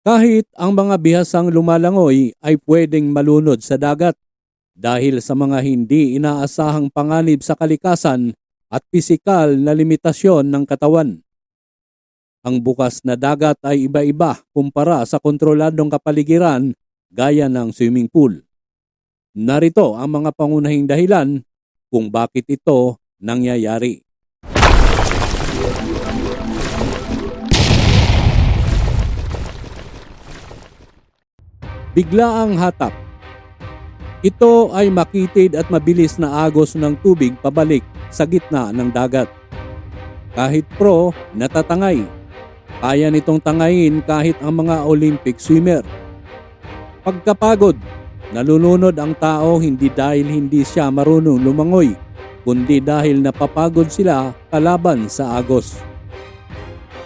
Kahit ang mga bihasang lumalangoy ay pwedeng malunod sa dagat dahil sa mga hindi inaasahang panganib sa kalikasan at pisikal na limitasyon ng katawan. Ang bukas na dagat ay iba-iba kumpara sa kontroladong kapaligiran gaya ng swimming pool. Narito ang mga pangunahing dahilan kung bakit ito nangyayari. Biglaang hatak. Ito ay makitid at mabilis na agos ng tubig pabalik sa gitna ng dagat. Kahit pro, natatangay. Kaya nitong tangayin kahit ang mga Olympic swimmer. Pagkapagod, nalulunod ang tao hindi dahil hindi siya marunong lumangoy, kundi dahil napapagod sila kalaban sa agos.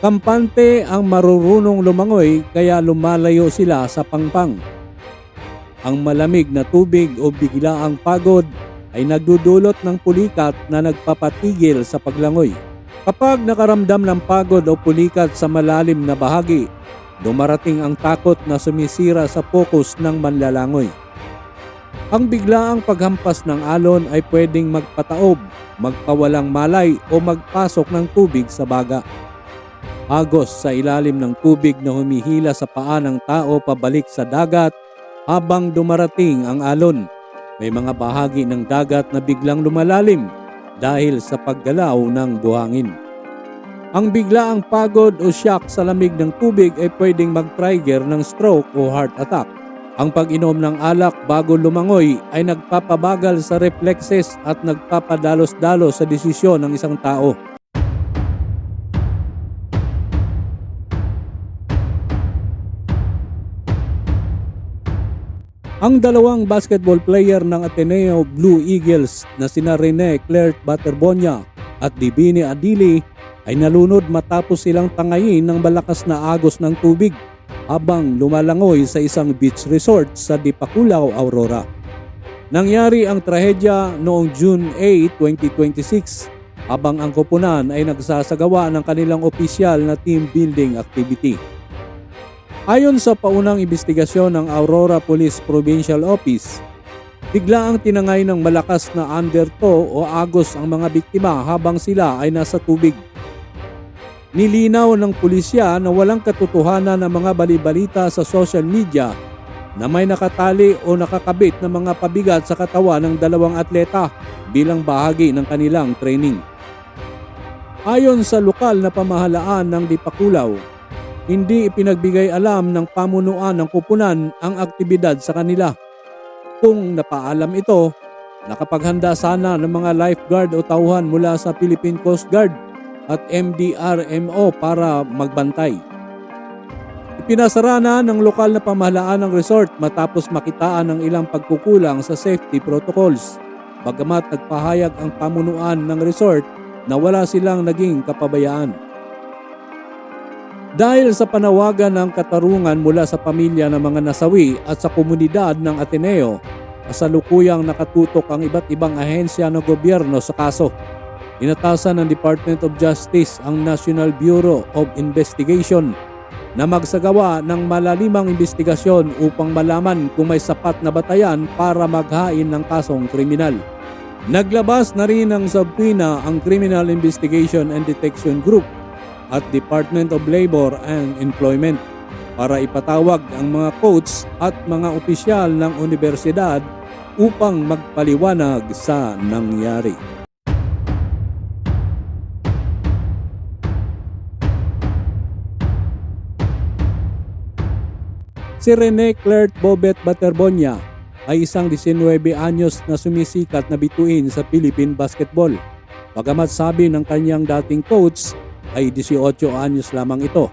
Kampante ang marurunong lumangoy kaya lumalayo sila sa pangpang. Ang malamig na tubig o biglaang pagod ay nagdudulot ng pulikat na nagpapatigil sa paglangoy. Kapag nakaramdam ng pagod o pulikat sa malalim na bahagi, dumarating ang takot na sumisira sa focus ng manlalangoy. Ang biglaang paghampas ng alon ay pwedeng magpataob, magpawalang malay o magpasok ng tubig sa baga. Agos sa ilalim ng tubig na humihila sa paa ng tao pabalik sa dagat habang dumarating ang alon. May mga bahagi ng dagat na biglang lumalalim dahil sa paggalaw ng buhangin. Ang biglaang pagod o shock sa lamig ng tubig ay pwedeng mag-trigger ng stroke o heart attack. Ang pag-inom ng alak bago lumangoy ay nagpapabagal sa reflexes at nagpapadalos-dalos sa desisyon ng isang tao. Ang dalawang basketball player ng Ateneo Blue Eagles na sina Rene Clerc Baterbonia at Divine Adili ay nalunod matapos silang tangayin ng malakas na agos ng tubig habang lumalangoy sa isang beach resort sa Dipakulaw, Aurora. Nangyari ang trahedya noong June 8, 2026 habang ang koponan ay nagsasagawa ng kanilang opisyal na team building activity. Ayon sa paunang investigasyon ng Aurora Police Provincial Office, biglaang tinangay ng malakas na undertow o agos ang mga biktima habang sila ay nasa tubig. Nilinaw ng pulisya na walang katotohanan ng mga balibalita sa social media na may nakatali o nakakabit na mga pabigat sa katawan ng dalawang atleta bilang bahagi ng kanilang training. Ayon sa lokal na pamahalaan ng Dipakulaw, hindi ipinagbigay alam ng pamunuan ng koponan ang aktibidad sa kanila. Kung napaalam ito, nakapaghanda sana ng mga lifeguard o tauhan mula sa Philippine Coast Guard at MDRMO para magbantay. Ipinasara na ng lokal na pamahalaan ng resort matapos makitaan ng ilang pagkukulang sa safety protocols. Bagamat nagpahayag ang pamunuan ng resort na wala silang naging kapabayaan. Dahil sa panawagan ng katarungan mula sa pamilya ng mga nasawi at sa komunidad ng Ateneo, kasalukuyang nakatutok ang iba't ibang ahensya ng gobyerno sa kaso. Inatasan ng Department of Justice ang National Bureau of Investigation na magsagawa ng malalimang investigasyon upang malaman kung may sapat na batayan para maghain ng kasong kriminal. Naglabas na rin ng subpoena ang Criminal Investigation and Detection Group at Department of Labor and Employment para ipatawag ang mga coach at mga opisyal ng universidad upang magpaliwanag sa nangyari. Si Rene Clerc Bobet Baterbonia ay isang 19 anyos na sumisikat na bituin sa Philippine basketball. Bagamat sabi ng kanyang dating coach ay 18 anyos lamang ito.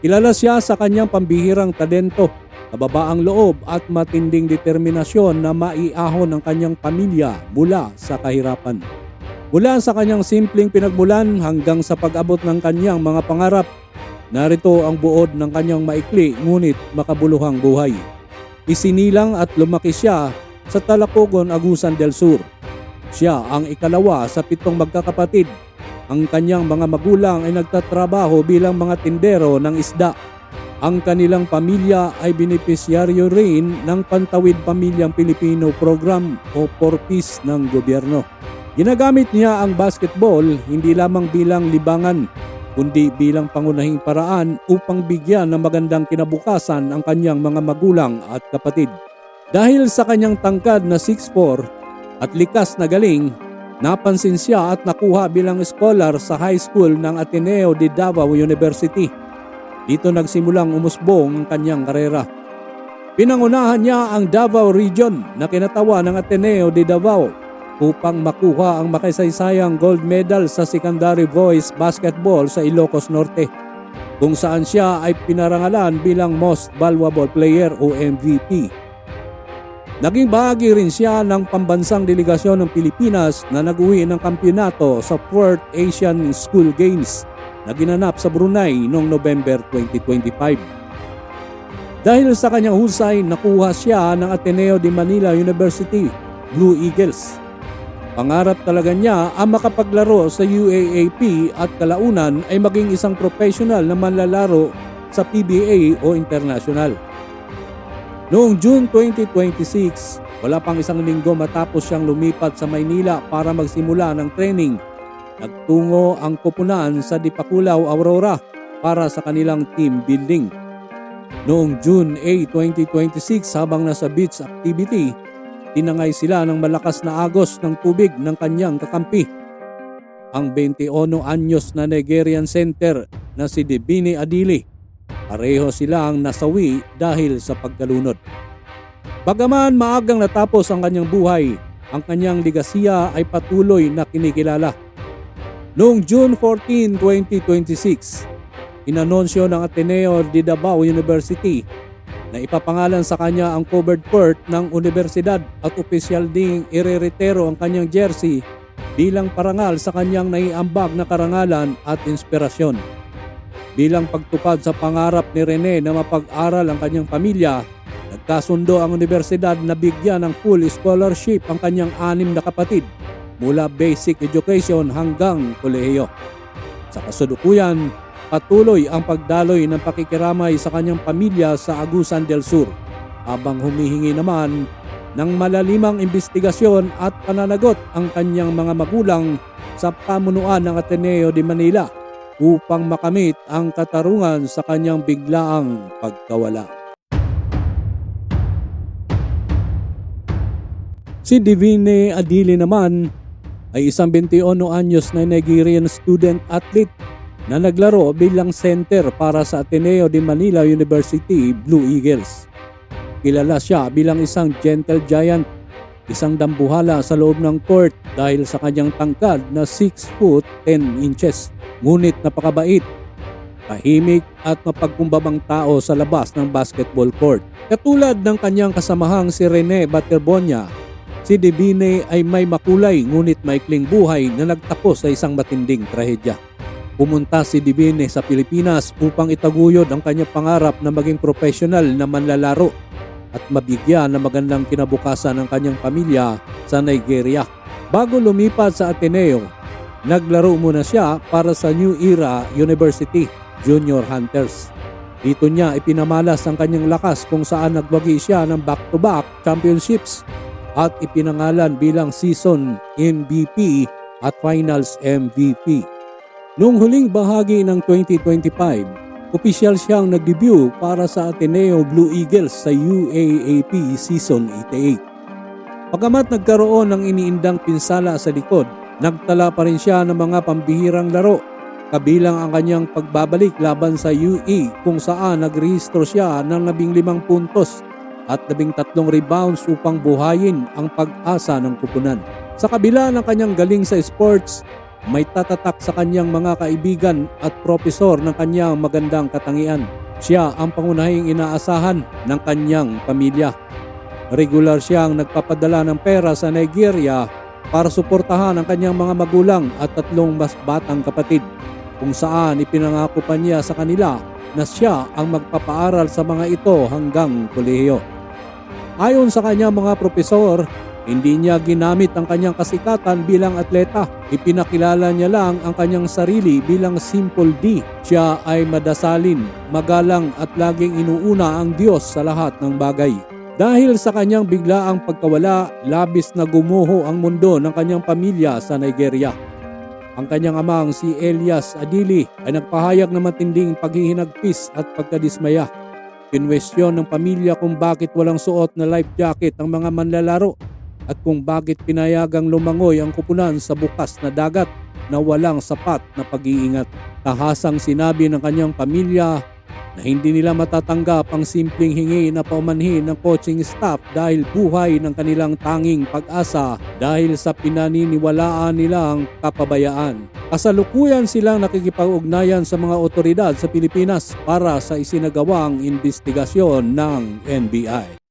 Kilala siya sa kanyang pambihirang talento, kababaang loob at matinding determinasyon na maiahon ang kanyang pamilya mula sa kahirapan. Mula sa kanyang simpleng pinagmulan hanggang sa pag-abot ng kanyang mga pangarap, narito ang buod ng kanyang maikli ngunit makabuluhang buhay. Isinilang at lumaki siya sa Talacogon, Agusan del Sur. Siya ang ikalawa sa 7 magkakapatid. Ang kanyang mga magulang ay nagtatrabaho bilang mga tindero ng isda. Ang kanilang pamilya ay benepisyaryo rin ng Pantawid Pamilyang Pilipino Program o 4Ps ng gobyerno. Ginagamit niya ang basketball hindi lamang bilang libangan, kundi bilang pangunahing paraan upang bigyan ng magandang kinabukasan ang kanyang mga magulang at kapatid. Dahil sa kanyang tangkad na 6'4" at likas na galing, napansin siya at nakuha bilang scholar sa high school ng Ateneo de Davao University. Dito nagsimulang umusbong ang kanyang karera. Pinangunahan niya ang Davao Region na kinatawa ng Ateneo de Davao upang makuha ang makasaysayang gold medal sa Secondary Boys Basketball sa Ilocos Norte, kung saan siya ay pinarangalan bilang Most Valuable Player o MVP. Naging bahagi rin siya ng pambansang delegasyon ng Pilipinas na nag-uwi ng kampyonato sa 4th Asian School Games na ginanap sa Brunei noong November 2025. Dahil sa kanyang husay, nakuha siya ng Ateneo de Manila University, Blue Eagles. Pangarap talaga niya ang makapaglaro sa UAAP at kalaunan ay maging isang professional na manlalaro sa PBA o international. Noong June 2026, wala pang isang linggo matapos siyang lumipat sa Maynila para magsimula ng training, nagtungo ang koponan sa Dipakulaw, Aurora para sa kanilang team building. Noong June 8, 2026 habang nasa beach activity, tinangay sila ng malakas na agos ng tubig ng kanyang kakampi. Ang 21 anyos na Nigerian center na si Divine Adili. Pareho silang nasawi dahil sa pagkalunod. Bagaman maagang natapos ang kanyang buhay, ang kanyang ligasiya ay patuloy na kinikilala. Noong June 14, 2026, inanunsyo ng Ateneo de Davao University na ipapangalan sa kanya ang covered court ng universidad at opisyal ding ireretero ang kanyang jersey bilang parangal sa kanyang naiambag na karangalan at inspirasyon. Bilang pagtupad sa pangarap ni Rene na mapag-aral ang kanyang pamilya, nagkasundo ang universidad na bigyan ng full scholarship ang kanyang 6 na kapatid mula basic education hanggang kolehiyo. Sa kasalukuyan, patuloy ang pagdaloy ng pakikiramay sa kanyang pamilya sa Agusan del Sur habang humihingi naman ng malalimang investigasyon at pananagot ang kanyang mga magulang sa pamunuan ng Ateneo de Manila upang makamit ang katarungan sa kanyang biglaang pagkawala. Si Divine Adili naman ay isang 21 anyos na Nigerian student athlete na naglaro bilang center para sa Ateneo de Manila University Blue Eagles. Kilala siya bilang isang gentle giant, isang dambuhala sa loob ng court dahil sa kanyang tangkad na 6 foot 10 inches. Ngunit napakabait, tahimik at mapagkumbabang tao sa labas ng basketball court. Katulad ng kanyang kasamahang si Rene Batterbonia, si Divine ay may makulay ngunit maikling buhay na nagtapos sa isang matinding trahedya. Pumunta si Divine sa Pilipinas upang itaguyod ang kanyang pangarap na maging profesional na manlalaro at mabigyan ng magandang kinabukasan ng kanyang pamilya sa Nigeria. Bago lumipat sa Ateneo, naglaro muna siya para sa New Era University Junior Hunters. Dito niya ipinamalas ang kanyang lakas kung saan nagwagi siya ng back-to-back championships at ipinangalan bilang season MVP at finals MVP. Noong huling bahagi ng 2025, opisyal siyang nag-debut para sa Ateneo Blue Eagles sa UAAP Season 88. Pagamat nagkaroon ng iniindang pinsala sa likod, nagtala pa rin siya ng mga pambihirang laro, kabilang ang kanyang pagbabalik laban sa UE kung saan nagrehistro siya ng 15 puntos at 13 rebounds upang buhayin ang pag-asa ng kupunan. Sa kabila ng kanyang galing sa sports, may tatatak sa kanyang mga kaibigan at propesor ng kanyang magandang katangian. Siya ang pangunahing inaasahan ng kanyang pamilya. Regular siyang nagpapadala ng pera sa Nigeria para suportahan ang kanyang mga magulang at 3 mas batang kapatid, kung saan ipinangako pa niya sa kanila na siya ang magpapaaral sa mga ito hanggang kolehiyo. Ayon sa kanyang mga propesor, Hindi niya ginamit ang kanyang kasikatan bilang atleta. Ipinakilala niya lang ang kanyang sarili bilang Simple D. Siya ay madasalin, magalang at laging inuuna ang Diyos sa lahat ng bagay. Dahil sa kanyang biglaang pagkawala, labis na gumuho ang mundo ng kanyang pamilya sa Nigeria. Ang kanyang amang si Elias Adili ay nagpahayag ng matinding paghihinagpis at pagkadismaya. Kinwestiyon ng pamilya kung bakit walang suot na life jacket ang mga manlalaro at kung bakit pinayagang lumangoy ang kupunan sa bukas na dagat na walang sapat na pag-iingat. Tahasang sinabi ng kanyang pamilya na hindi nila matatanggap ang simpleng hingi na paumanhin ng coaching staff dahil buhay ng kanilang tanging pag-asa dahil sa pinaniniwalaan nilang kapabayaan. Kasalukuyan silang nakikipag-ugnayan sa mga otoridad sa Pilipinas para sa isinagawang investigasyon ng NBI.